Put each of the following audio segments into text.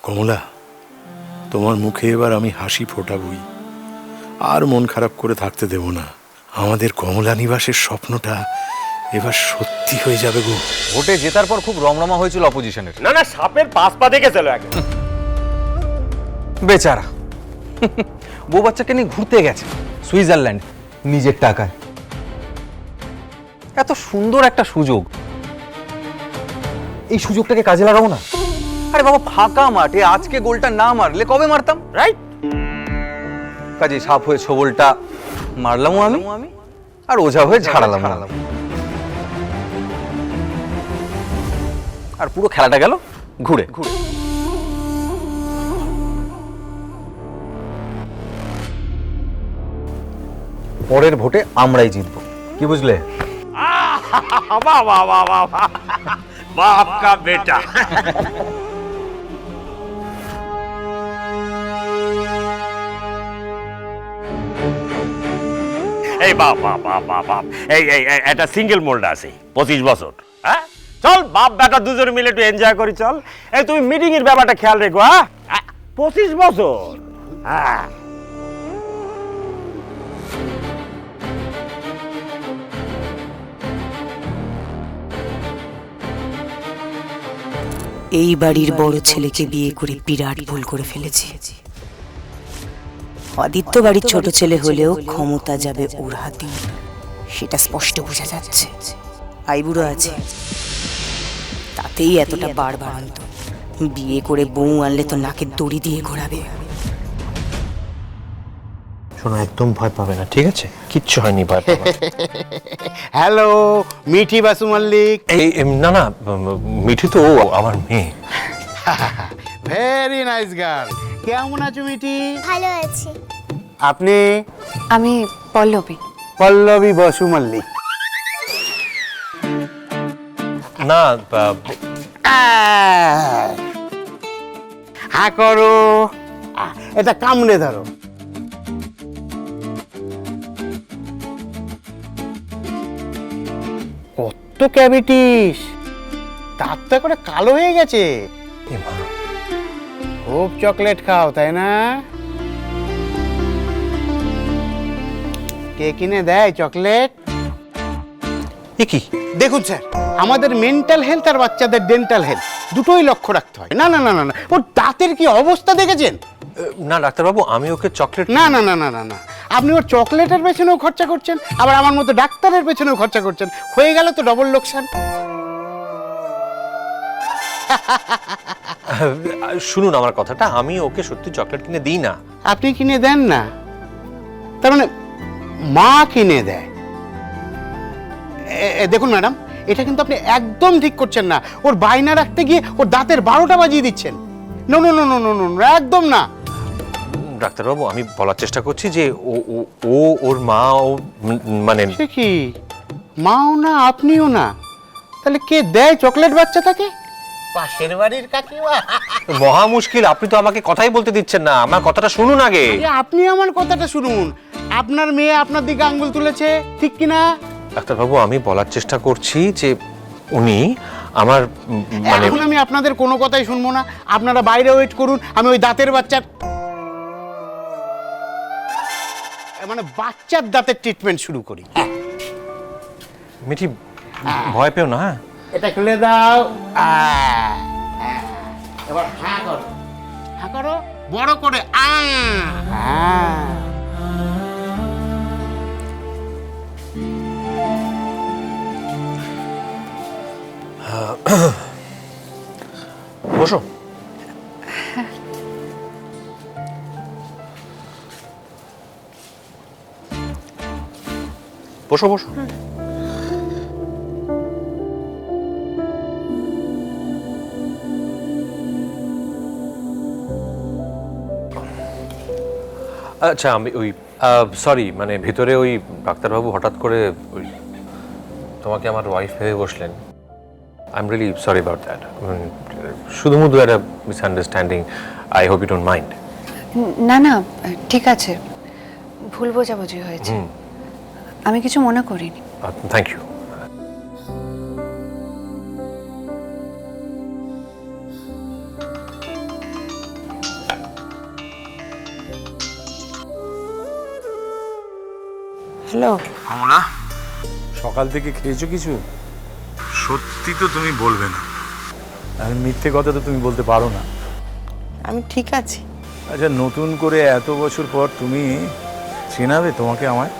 কমলা, তোমার মুখে এবার আমি হাসি ফোটাবই, আর মন খারাপ করে থাকতে দেব না। আমাদের কমলা নিবাসের স্বপ্নটা এবার সত্যি হয়ে যাবে গো। ভোটে জেতার পর খুব রমরমা হয়েছিল অপোজিশনের। না না, সাপের পাঁচ পা দেখে চলো আগে। বেচারা বউ বাচ্চাকে নিয়ে ঘুরতে গেছে সুইজারল্যান্ড নিজের টাকায়। এত সুন্দর একটা সুযোগ, এই সুযোগটাকে কাজে লাগাবো না? আরে বাবা, ফাঁকা মাঠে আজকে গোলটা না মারলে কবে মারতাম, রাইট? কাজে সাপ হয়ে ছোবলটা মারলামও আমি, আর ওঝা হয়ে ঝাড়ালাম। আর পুরো খেলাটা গেল ঘুরে ঘুরে। পরের ভোটে আমরাই জিতবো, কি বুঝলে? वाह वाह वाह वाह वाह, बाप का बेटा। এই বাপ বাপ বাপ বাপ বাপ, এই এই একটা সিঙ্গেল মোল্ড আছে 25 বছর। হ্যাঁ চল বাপ বেটা দুজনে মিলে একটু এনজয় করি চল। এই তুমি মিটিং এর ব্যাপারটা খেয়াল রেখো। হ্যাঁ 25 বছর। হ্যাঁ এই বাড়ির বড় ছেলেকে বিয়ে করে বিরাট ভুল করে ফেলেছি। আদিত্য বাড়ির ছোট ছেলে হলেও ক্ষমতা যাবে ওর হাতেই, সেটা স্পষ্ট বোঝা যাচ্ছে। আইবুড়ো আছে, তাতেই এতটা বাড়বাড়ন্ত। বিয়ে করে বউ আনলে তো নাকের দড়ি দিয়ে ঘোরাবে। শোনো, একদম ভয় পাবে না, ঠিক আছে? কিচ্ছু হয়নি, ভয় পাবে না। হ্যালো, মিঠি বাসু মল্লিক। না না, মিঠি তো আমার মেয়ে। Very nice girl. কেমন আছো মিঠি? ভালো আছি। আপনি? আমি পল্লবী। পল্লবী বসু মল্লিক। না, হ্যাঁ করো, এটা কামড়ে ধরো। কত ক্যাভিটিস, দাঁত তো করে কালো হয়ে গেছে। খুব চকলেট খাও তাই না? কে কিনে দেয় চকলেট? কি দেখুন স্যার, আমাদের মেন্টাল হেলথ আর বাচ্চাদের ডেন্টাল হেলথ দুটোই লক্ষ্য রাখতে হয়। না না না না না, ওর দাঁতের কি অবস্থা দেখেছেন? না ডাক্তারবাবু, আমি ওকে চকলেট না না না না না না, আপনি ওর চকলেটের পেছনেও খরচা করছেন, আবার আমার মতো ডাক্তারের পেছনেও খরচা করছেন। হয়ে গেল তো ডবল লোকসান। শুনুন আমার কথাটা, আমি ওকে সত্যি চকলেট কিনে দিই না। আপনি কিনে দেন না, তার মানে মা কিনে দেয়। দেখুন ম্যাডাম, এটা কিন্তু আপনি একদম ঠিক করছেন না। ওর বায়না রাখতে গিয়ে ওর দাঁতের 12টা বাজিয়ে দিচ্ছেন। No no no no no no, একদম না। ডাক্তারবাবু, আমি বলার চেষ্টা করছি যে ও ও ওর মা, ও মানে সে কি, মাও না আপনিও না, তাহলে কে দেয় চকলেট বাচ্চাটাকে? পাশের বাড়ির কাকিমা। মহা মুশকিল। আপনি তো আমাকে কথাই বলতে দিচ্ছেন না, আমার কথাটা শুনুন আগে। আপনি আমার কথাটা শুনুন। আপনার মেয়ে আপনার দিকে আঙ্গুল তুলেছে, ঠিক কিনা? ডাক্তারবাবু, আমি বলার চেষ্টা করছি যে উনি আমার মানে এখন আমি আপনাদের কোনো কথাই শুনবো না। আপনারা বাইরে ওয়েট করুন, আমি ওই দাঁতের বাচ্চার মানে বাচ্চার দাঁতের ট্রিটমেন্ট শুরু করি। মিঠি, ভয় পেও না। হ্যাঁ, এটা খুলে দাও। এবার হ্যাঁ করো, হ্যাঁ করো বড় করে। বসো। বসো বসো। আচ্ছা, আমি ওই সরি, মানে ভিতরে ওই ডাক্তারবাবু হঠাৎ করে ওই তোমাকে আমার ওয়াইফ ভেবে বসলেন। I am really sorry about that. শুধুমাত্র একটা misunderstanding. I hope you don't mind. না না, ঠিক আছে, ভুল বোঝাবুঝি হয়েছে, আমি কিছু মনে করিনি। Thank you. হ্যালো, কমলা, সকাল থেকে খেয়েছো কিছু? সত্যি তো তুমি বলবে না, আর মিথ্যে কথা তো তুমি বলতে পারো না। আমি ঠিক আছি। আচ্ছা, নতুন করে এত বছর পর তুমি চেনাবে তোমাকে আমায়?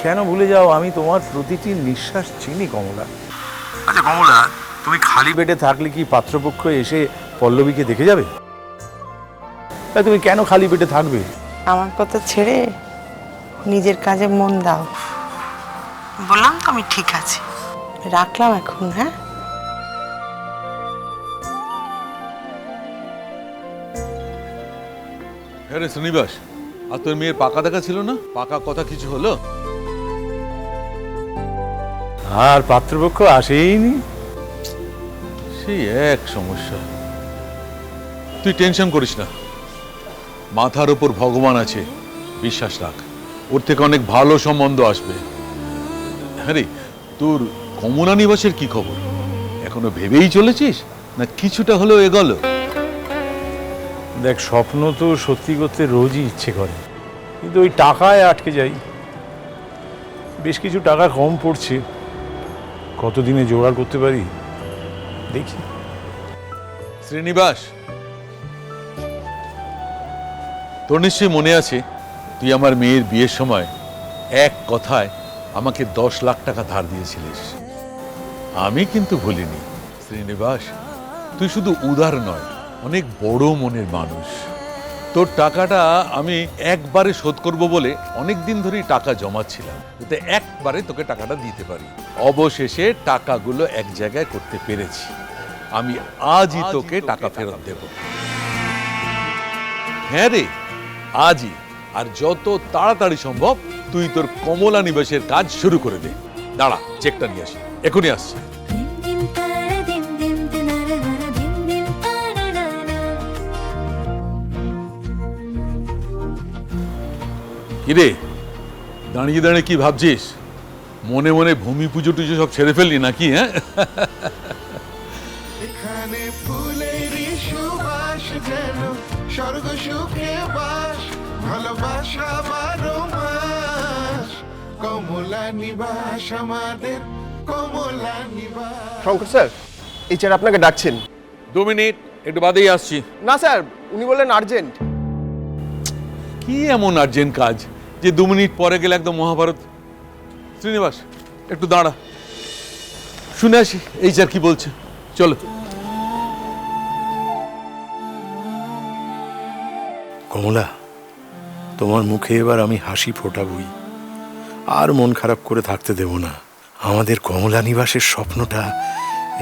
কেন ভুলে যাও, আমি তোমার প্রতিটি নিঃশ্বাস চিনি কমলা। আচ্ছা কমলা, তুমি খালি পেটে থাকলে কি পাত্রপক্ষ এসে পল্লবীকে দেখে যাবে? তা তুমি কেন খালি পেটে থাকবে? আমার কথা ছেড়ে নিজের কাজে মন দাও। বললাম তো আমি ঠিক আছি, রাখলাম এখন। হ্যাঁ, হ্যাঁ রে শ্রীনিবাস, আর তোর মেয়ের পাকা দেখা ছিল না? পাকা কথা কিছু হলো? আর পাত্রপক্ষ আসেইনি। সেই এক সমস্যা। তুই টেনশন করিস না, মাথার ওপর ভগবান আছে, বিশ্বাস রাখ, ওর থেকে অনেক ভালো সম্বন্ধ আসবে। হ্যাঁ রে, তোর কমলা নিবাসের কি খবর? এখনো ভেবেই চলেছিস না কিছুটা হলেও এগোল? দেখ, স্বপ্ন তো সত্যি করতে রোজই ইচ্ছে করে, কিন্তু ওই টাকায় আটকে যাই। বেশ কিছু টাকা কম পড়ছে, কতদিনে জোগাড় করতে পারি দেখি। শ্রীনিবাস, তোর নিশ্চয়ই মনে আছে তুই আমার মেয়ের বিয়ের সময় এক কথায় আমাকে 10 লাখ টাকা ধার দিয়েছিলিস। আমি কিন্তু ভুলিনি। শ্রীনিবাস, তুই শুধু উদার নয়, অনেক বড় মনের মানুষ। তোর টাকাটা আমি একবারে শোধ করব বলে অনেক দিন ধরেই টাকা জমাচ্ছিলাম, যাতে একবারে তোকে টাকাটা দিতে পারি। অবশেষে টাকাগুলো এক জায়গায় করতে পেরেছি। আমি আজই তোকে টাকা ফেরত দেব। হ্যাঁ রে, আজই। আর যত তাড়াতাড়ি সম্ভব তুই তোর কমলা নিবাসের কাজ শুরু করে দে। দাঁড়া, চেকটা নিয়ে আসি, এখনই আসছি। কিরে, দাঁড়িয়ে দাঁড়িয়ে কি ভাবছিস? মনে মনে ভূমি পুজো টুজো সব ছেড়ে ফেললি নাকি? হ্যাঁ, এখানে ফুলেরই সুবাস যেন স্বর্গ সুখে বাস, ভালোবাসা 12 মাস, কমলা নিবাস আমাদের, কমলা নিবাস। শঙ্কর স্যার, এই স্যার আপনাকে ডাকছেন। 2 মিনিট, একটু বাদেই আসছি। না স্যার, উনি বললেন আর্জেন্ট। কি এমন আর্জেন্ট কাজ যে 2 মিনিট পরে গেলে একদম মহাভারত? শ্রীনিবাস, একটু দাঁড়া, শুনে আসি এই স্যার কি বলছে। চলো। কমলা, তোমার মুখে এবার আমি হাসি ফোটাবই, আর মন খারাপ করে থাকতে দেব না। আমাদের কমলা নিবাসের স্বপ্নটা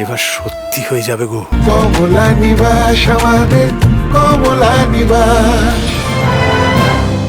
এবার সত্যি হয়ে যাবে গো। কমলা নিবাস আমাদের, কমলা নিবাস।